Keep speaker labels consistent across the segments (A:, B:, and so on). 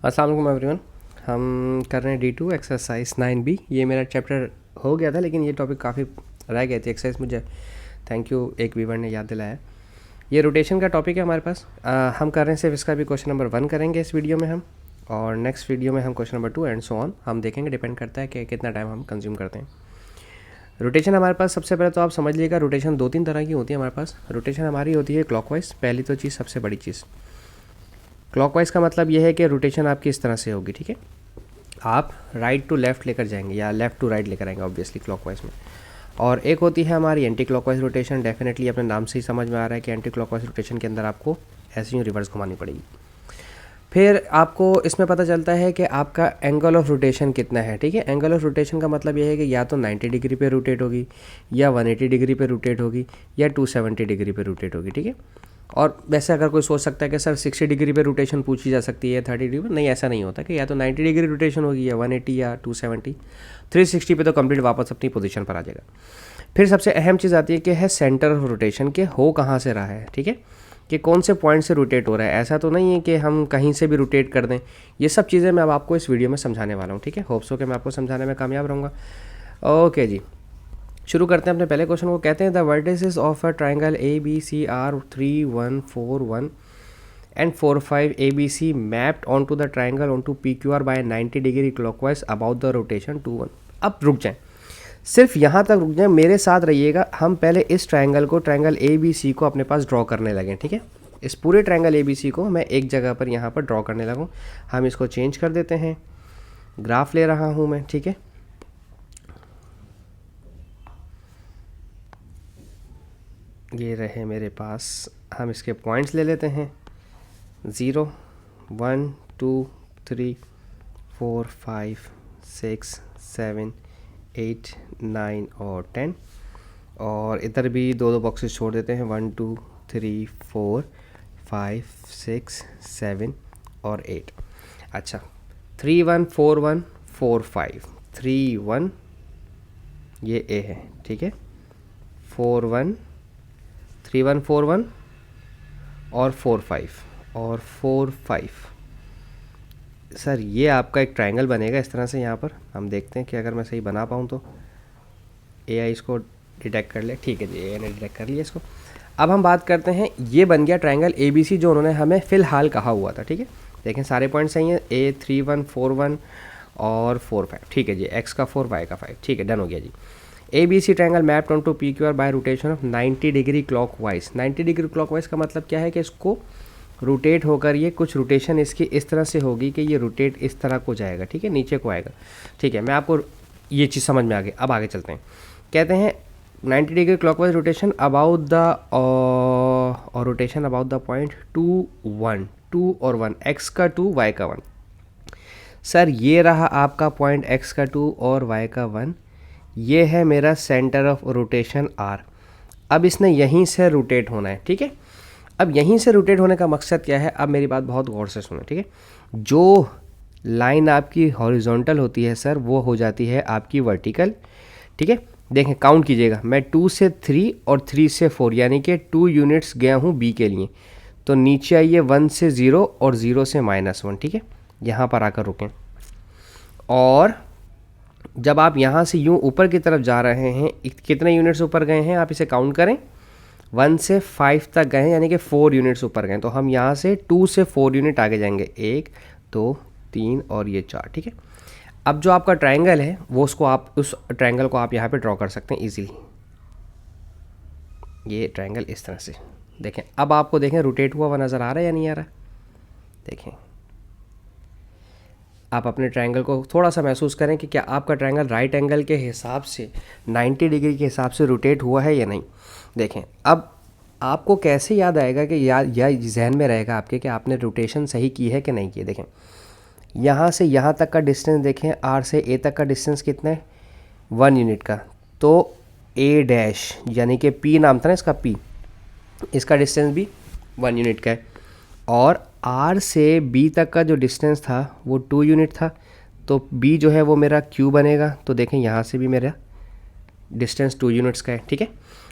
A: अस्सलाम वालेकुम एवरीवन। हम कर रहे हैं D2 एक्सरसाइज 9B। ये मेरा चैप्टर हो गया था लेकिन ये टॉपिक काफ़ी रह गए थे। एक्सरसाइज मुझे थैंक यू एक वीवर ने याद दिलाया। ये रोटेशन का टॉपिक है हमारे पास। हम कर रहे हैं सिर्फ इसका भी क्वेश्चन नंबर 1 करेंगे इस वीडियो में हम, और नेक्स्ट वीडियो में हम question number 2 and so on हम देखेंगे। डिपेंड करता है कि कितना टाइम हम कंज्यूम करते हैं। रोटेशन हमारे पास सबसे पहले तो आप समझ लीजिएगा, रोटेशन 2-3 तरह की होती है हमारे पास। रोटेशन हमारी होती है क्लॉकवाइज। पहली तो चीज़, सबसे बड़ी चीज़ क्लॉकवाइज का मतलब यह है कि रोटेशन आपकी इस तरह से होगी, ठीक है। आप राइट टू लेफ़्ट लेकर जाएंगे या लेफ़्ट टू राइट लेकर आएंगे ऑब्वियसली क्लॉकवाइज में। और एक होती है हमारी एंटी क्लॉकवाइज रोटेशन। डेफिनेटली अपने नाम से ही समझ में आ रहा है कि एंटी क्लॉकवाइज रोटेशन के अंदर आपको ऐसे ही रिवर्स घुमानी पड़ेगी। फिर आपको इसमें पता चलता है कि आपका एंगल ऑफ रोटेशन कितना है, ठीक है। एंगल ऑफ रोटेशन का मतलब यह है कि या तो 90 डिग्री पे रोटेट होगी, या 180 डिग्री पे रोटेट होगी, या 270 डिग्री पे रोटेट होगी, ठीक है। और वैसे अगर कोई सोच सकता है कि सर 60 डिग्री पे रोटेशन पूछी जा सकती है, 30 डिग्री पे, नहीं, ऐसा नहीं होता कि या तो 90 डिग्री रोटेशन होगी, या 180 या 270। 360 पे तो कंप्लीट वापस अपनी पोजीशन पर आ जाएगा। फिर सबसे अहम चीज़ आती है कि है सेंटर ऑफ रोटेशन, के हो कहाँ से रहा है, ठीक है, कि कौन से पॉइंट से रोटेट हो रहा है। ऐसा तो नहीं है कि हम कहीं से भी रोटेट कर दें। ये सब चीज़ें मैं अब आपको इस वीडियो में समझाने वाला हूँ, ठीक है। होप्स हो कि मैं आपको समझाने में कामयाब रहूँगा। ओके जी, शुरू करते हैं अपने पहले क्वेश्चन को। कहते हैं the vertices of a triangle ABC are 3, 1, 4, 1 and 4, 5 ABC mapped on to the triangle on to PQR by 90 degree clockwise about the rotation 2, 1। अब रुक जाएं, सिर्फ यहाँ तक रुक जाएं, मेरे साथ रहिएगा। हम पहले इस ट्राइंगल को, ट्राइंगल ABC को अपने पास ड्रॉ करने लगे, ठीक है। इस पूरे ट्राइंगल ABC को मैं एक जगह पर यहाँ पर ड्रॉ करने लगूँ। हम इसको चेंज कर देते हैं, ग्राफ ले रहा हूँ मैं, ठीक है। ये रहे मेरे पास, हम इसके पॉइंट्स ले लेते हैं 0, 1, 2, 3, 4, 5, 6, 7, 8, 9 और 10। और इधर भी दो बॉक्सेस छोड़ देते हैं, 1, 2, 3, 4, 5, 6, 7 और 8। अच्छा, 3, 1, 4, 1, 4, 5, 3, 1 ये A है, ठीक है। 4, 1, 3, 1, 4, 1 और 4, 5 और 4, 5। सर ये आपका एक ट्रायंगल बनेगा इस तरह से। यहाँ पर हम देखते हैं कि अगर मैं सही बना पाऊँ तो। AI इसको डिटेक्ट कर ले, ठीक है जी, AI ने डिटेक्ट कर लिया इसको। अब हम बात करते हैं, ये बन गया ट्रायंगल ABC जो उन्होंने हमें फ़िलहाल कहा हुआ था, ठीक है। देखें सारे पॉइंट सही हैं, A 3, 1, 4, 1 और 4, 5, ठीक है जी। X का 4, Y का 5, ठीक है, डन हो गया जी। ABC triangle mapped on to PQR by rotation of 90 degree clockwise. 90 degree clockwise का मतलब क्या है कि इसको रोटेट होकर, ये कुछ रोटेशन इसकी इस तरह से होगी कि ये रोटेट इस तरह को जाएगा, ठीक है, नीचे को आएगा, ठीक है। मैं आपको ये चीज़ समझ में आ गई। अब आगे चलते हैं। कहते हैं 90 degree clockwise rotation about the और रोटेशन अबाउट द पॉइंट 2, 1, 2 और 1, X का 2, Y का 1। सर ये रहा आपका पॉइंट X का 2 और Y का 1। ये है मेरा सेंटर ऑफ रोटेशन R। अब इसने यहीं से रोटेट होना है, ठीक है। अब यहीं से रोटेट होने का मकसद क्या है, अब मेरी बात बहुत गौर से सुनो, ठीक है। जो लाइन आपकी हॉरिजॉन्टल होती है सर, वो हो जाती है आपकी वर्टिकल, ठीक है। देखें काउंट कीजिएगा, मैं 2 से 3 और 3 से 4 यानी कि 2 यूनिट्स गया हूँ B के लिए। तो नीचे आइए 1 से 0 और 0 से -1, ठीक है। यहाँ पर आकर रुकें, और जब आप यहाँ से यूँ ऊपर की तरफ जा रहे हैं, कितने यूनिट्स ऊपर गए हैं आप इसे काउंट करें। 1 से 5 तक गए हैं यानी कि 4 यूनिट्स ऊपर गए। तो हम यहाँ से 2 से 4 यूनिट आगे जाएंगे, 1, 2, 3 और ये 4, ठीक है। अब जो आपका ट्रायंगल है वो उसको आप, उस ट्रायंगल को आप यहाँ पे ड्रॉ कर सकते हैं इजीली। ये ट्रायंगल इस तरह से देखें। अब आपको देखें रोटेट हुआ हुआ नज़र आ रहा है या नहीं आ रहा। देखें आप अपने ट्रायंगल को थोड़ा सा महसूस करें कि क्या आपका ट्रायंगल राइट एंगल के हिसाब से 90 डिग्री के हिसाब से रोटेट हुआ है या नहीं। देखें अब आपको कैसे याद आएगा कि या जहन में रहेगा आपके कि आपने रोटेशन सही की है कि नहीं की। देखें यहाँ से यहाँ तक का डिस्टेंस देखें, R से A तक का डिस्टेंस कितना है, 1 यूनिट का। तो A डैश यानी कि P नाम था ना इसका, P, इसका डिस्टेंस भी 1 यूनिट का है। और R से B तक का जो डिस्टेंस था वो 2 यूनिट था। तो B जो है वो मेरा Q बनेगा। तो देखें यहाँ से भी मेरा डिस्टेंस 2 यूनिट्स का है, ठीक है।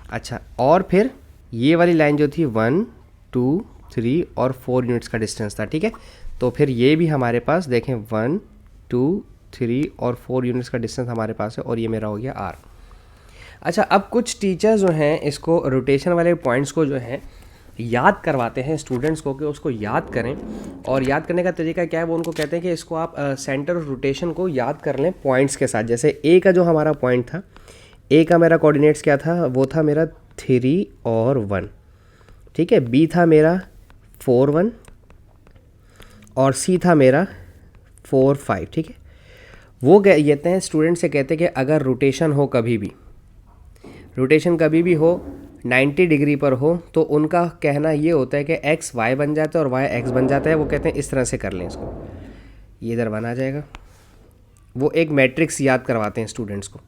A: अच्छा, और फिर ये वाली लाइन जो थी 1, 2, 3 और 4 यूनिट्स का डिस्टेंस था, ठीक है। तो फिर ये भी हमारे पास देखें 1 2 3 और 4 यूनिट्स का डिस्टेंस हमारे पास है, और ये मेरा हो गया r। अच्छा, अब कुछ टीचर्स जो हैं इसको रोटेशन वाले पॉइंट्स को जो है याद करवाते हैं स्टूडेंट्स को कि उसको याद करें, और याद करने का तरीका क्या है वो उनको कहते हैं कि इसको आप सेंटर ऑफ रोटेशन को याद कर लें पॉइंट्स के साथ। जैसे ए का जो हमारा पॉइंट था, ए का मेरा कोऑर्डिनेट्स क्या था, वो था मेरा 3 और 1, ठीक है। बी था मेरा 4 1 और सी था मेरा 4 5, ठीक है। वो कहते हैं स्टूडेंट से कहते हैं कि अगर रोटेशन हो कभी भी, रोटेशन कभी भी हो 90 डिग्री पर हो, तो उनका कहना ये होता है कि एक्स वाई बन जाता है और वाई एक्स बन जाता है। वो कहते हैं इस तरह से कर लें इसको, ये इधर बन आ जाएगा। वो एक मैट्रिक्स याद करवाते हैं स्टूडेंट्स को।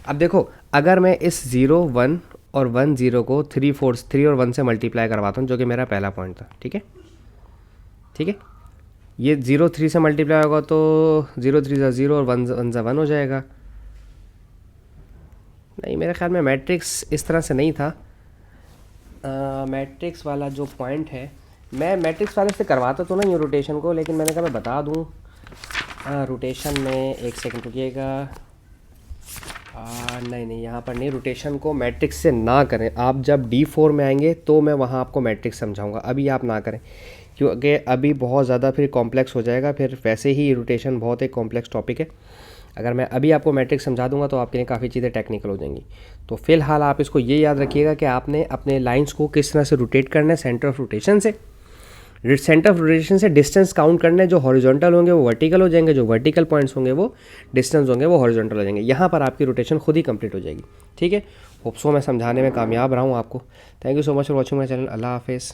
A: अब देखो, अगर मैं इस 0 1 और 1 0 को 3 और 1 से मल्टीप्लाई करवाता हूँ, जो कि मेरा पहला पॉइंट था, ठीक है, ठीक है। ये 0 3 से मल्टीप्लाई होगा तो 0 3 ज़ा 0 और 1 1 ज़ा 1 हो जाएगा। नहीं, मेरे ख्याल में मैट्रिक्स इस तरह से नहीं था। मैट्रिक्स वाला जो पॉइंट है, मैं मैट्रिक्स वाले से करवाता तो नहीं हूँ रोटेशन को, लेकिन मैंने कहा मैं बता दूँ रोटेशन में। एक सेकंड रुकिएगा। नहीं, यहाँ पर नहीं, रोटेशन को मैट्रिक्स से ना करें। आप जब D4 में आएंगे तो मैं वहाँ आपको मैट्रिक्स समझाऊंगा, अभी आप ना करें, क्योंकि अभी बहुत ज़्यादा फिर कॉम्प्लेक्स हो जाएगा। फिर वैसे ही रोटेशन बहुत एक कॉम्प्लेक्स टॉपिक है। अगर मैं अभी आपको मैट्रिक्स समझा दूंगा तो आपके लिए काफ़ी चीज़ें टेक्निकल हो जाएंगी। तो फिलहाल आप इसको ये याद रखिएगा कि आपने अपने लाइंस को किस तरह से रोटेट करना है सेंटर ऑफ रोटेशन से। सेंटर ऑफ रोटेशन से डिस्टेंस काउंट करना है, जो हॉरिजॉन्टल होंगे वो वर्टिकल हो जाएंगे, जो वर्टिकल पॉइंट्स होंगे वो डिस्टेंस होंगे वो हॉरिजॉन्टल हो जाएंगे। यहाँ पर आपकी रोटेशन खुद ही कंप्लीट हो जाएगी, ठीक है। होप सो मैं समझाने में कामयाब रहा हूँ आपको। Thank you so much for watching my channel. अल्लाह हाफिज़।